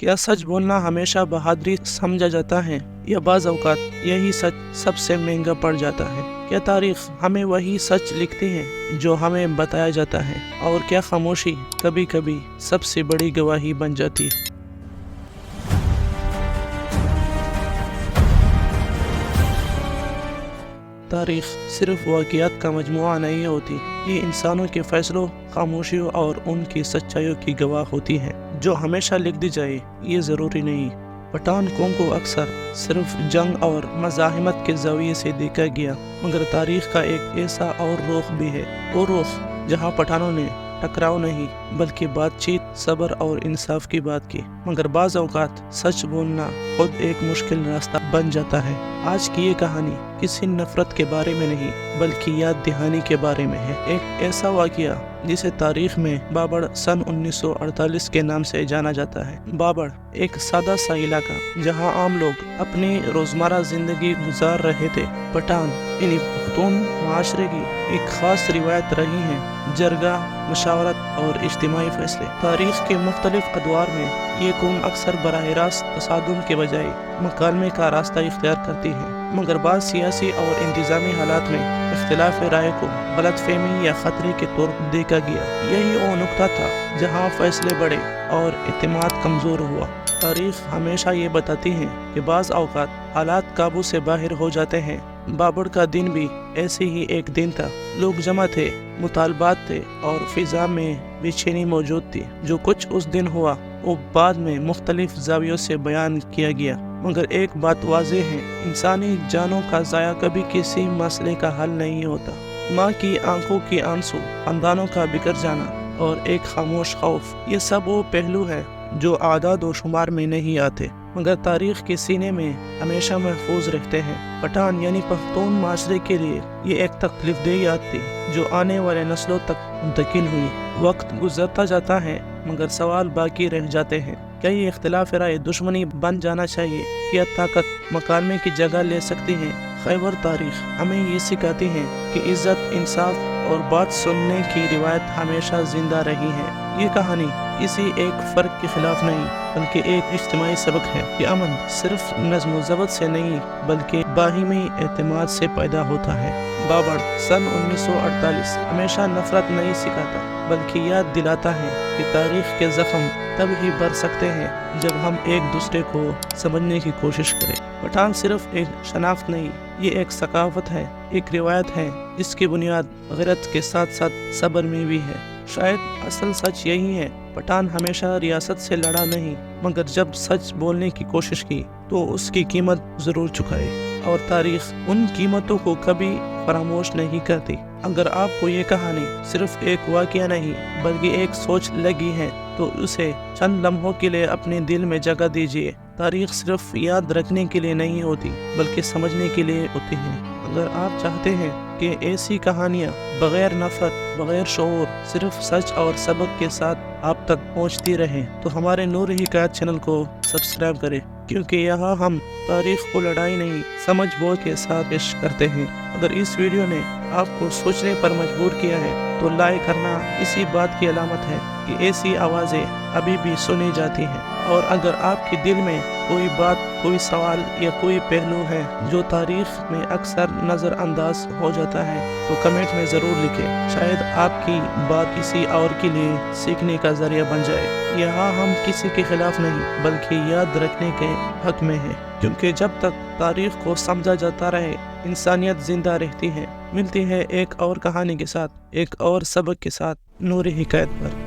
क्या सच बोलना हमेशा बहादुरी समझा जाता है या बाज़ औक़ात यही सच सबसे महंगा पड़ जाता है? क्या तारीख़ हमें वही सच लिखती है जो हमें बताया जाता है, और क्या खामोशी कभी कभी सबसे बड़ी गवाही बन जाती है? तारीख़ सिर्फ वाक़ियात का मजमुआ नहीं होती, ये इंसानों के फ़ैसलों, खामोशियों और उनकी सच्चाइयों की गवाह होती है। जो हमेशा लिख दी जाए ये ज़रूरी नहीं। पठान कौम को अक्सर सिर्फ जंग और मज़ाहिमत के ज़ाविये से देखा गया, मगर तारीख़ का एक ऐसा और रुख भी है, वो रुख जहाँ पठानों ने टकराव नहीं बल्कि बातचीत, सब्र और इंसाफ की बात की। मगर बाज़ औक़ात सच बोलना खुद एक मुश्किल रास्ता बन जाता है। आज की ये कहानी किसी नफ़रत के बारे में नहीं बल्कि याद दहानी के बारे में है। एक ऐसा वाक़या जिसे तारीख़ में बाबर सन 1948 के नाम से जाना जाता है। बाबर एक सादा सा इलाका जहाँ आम लोग अपनी रोज़मर्रा ज़िंदगी गुजार रहे थे। पठान यानी पख्तून माशरे की एक ख़ास रिवायत रही है, जरगा, मशावरत और इज्तिमाई फ़ैसले। तारीख़ के मुख्तलिफ़ अदवार में ये कौम अक्सर बराह रास्त तसादुम के बजाय मकालमे का रास्ता इख्तियार करती है, मगर बाद सियासी और इंतज़ामी हालात में इख्तिलाफ राय को गलतफहमी या ख़तरे के तौर पर देखा गया। यही वो नुक्ता था जहाँ फ़ैसले बढ़े और इत्मीनान कमज़ोर हुआ। तारीख़ हमेशा ये बताती है कि बाज़ औक़ात हालात काबू से बाहर हो जाते हैं। बाबर का दिन भी ऐसे ही एक दिन था। लोग जमा थे, मुतालबात थे और फ़िज़ा में बेचैनी मौजूद थी। जो कुछ उस दिन हुआ वो बाद में मुख्तलिफ ज़ावियों से बयान किया गया, मगर एक बात वाज़ेह है, इंसानी जानों का ज़ाया कभी किसी मसले का हल नहीं होता। माँ की आंखों की आंसू, ख़ानदानों का बिखर जाना और एक खामोश खौफ, ये सब वो पहलू है जो आदाद व शुमार में नहीं आते, मगर तारीख़ के सीने में हमेशा महफूज रहते हैं। पठान यानी पख्तून माशरे के लिए ये एक तकलीफ़देह याद थी जो आने वाले नस्लों तक मुंतकिल हुई। वक्त गुजरता जाता है मगर सवाल बाकी रह जाते हैं। क्या ये इख्तिलाफ राय दुश्मनी बन जाना चाहिए? क्या ताकत मकालमे की जगह ले सकती है? खैबर तारीख़ हमें ये सिखाती है कि इज़्ज़त, इंसाफ और बात सुनने की रिवायत हमेशा ज़िंदा रही है। ये कहानी किसी एक फ़र्क के ख़िलाफ़ नहीं बल्कि एक इज्तिमाई सबक है कि अमन सिर्फ नज़्म व ज़ब्त से नहीं बल्कि बाहिमी एतमाद से पैदा होता है। बाबर सन 1948 हमेशा नफ़रत नहीं सिखाता बल्कि याद दिलाता है कि तारीख़ के ज़ख्म तब ही भर सकते हैं जब हम एक दूसरे को समझने की कोशिश करें। पठान सिर्फ एक शनाख्त नहीं, ये एक सकाफ़त है, एक रिवायत है जिसकी बुनियाद गैरत के साथ साथ सब्र में भी है। शायद असल सच यही है, पठान हमेशा रियासत से लड़ा नहीं, मगर जब सच बोलने की कोशिश की तो उसकी कीमत ज़रूर चुकाई, और तारीख़ उन कीमतों को कभी फरामोश नहीं करती। अगर आपको ये कहानी सिर्फ एक वाक़या नहीं बल्कि एक सोच लगी है तो उसे चंद लम्हों के लिए अपने दिल में जगह दीजिए। तारीख़ सिर्फ याद रखने के लिए नहीं होती बल्कि समझने के लिए होती है। अगर आप चाहते हैं कि ऐसी कहानियाँ बग़ैर नफ़रत, बग़ैर शऊर, सिर्फ सच और सबक के साथ आप तक पहुँचती रहें तो हमारे नूर हिकायत चैनल को सब्सक्राइब करें, क्योंकि यहाँ हम तारीख़ को लड़ाई नहीं समझ बोझ के साथ पेश करते हैं। अगर इस वीडियो ने आपको सोचने पर मजबूर किया है तो लाइक करना इसी बात की अलामत है कि ऐसी आवाज़ें अभी भी सुनी जाती हैं। और अगर आपके दिल में कोई बात, कोई सवाल या कोई पहलू है जो तारीख़ में अक्सर नज़रअंदाज हो जाता है तो कमेंट में ज़रूर लिखें। शायद आपकी बात किसी और के लिए सीखने का ज़रिया बन जाए। यहाँ हम किसी के ख़िलाफ़ नहीं बल्कि याद रखने के हक़ में हैं, क्योंकि जब तक तारीख़ को समझा जाता रहे इंसानियत ज़िंदा रहती है। मिलती है एक और कहानी के साथ, एक और सबक के साथ, नूर हिकायत पर।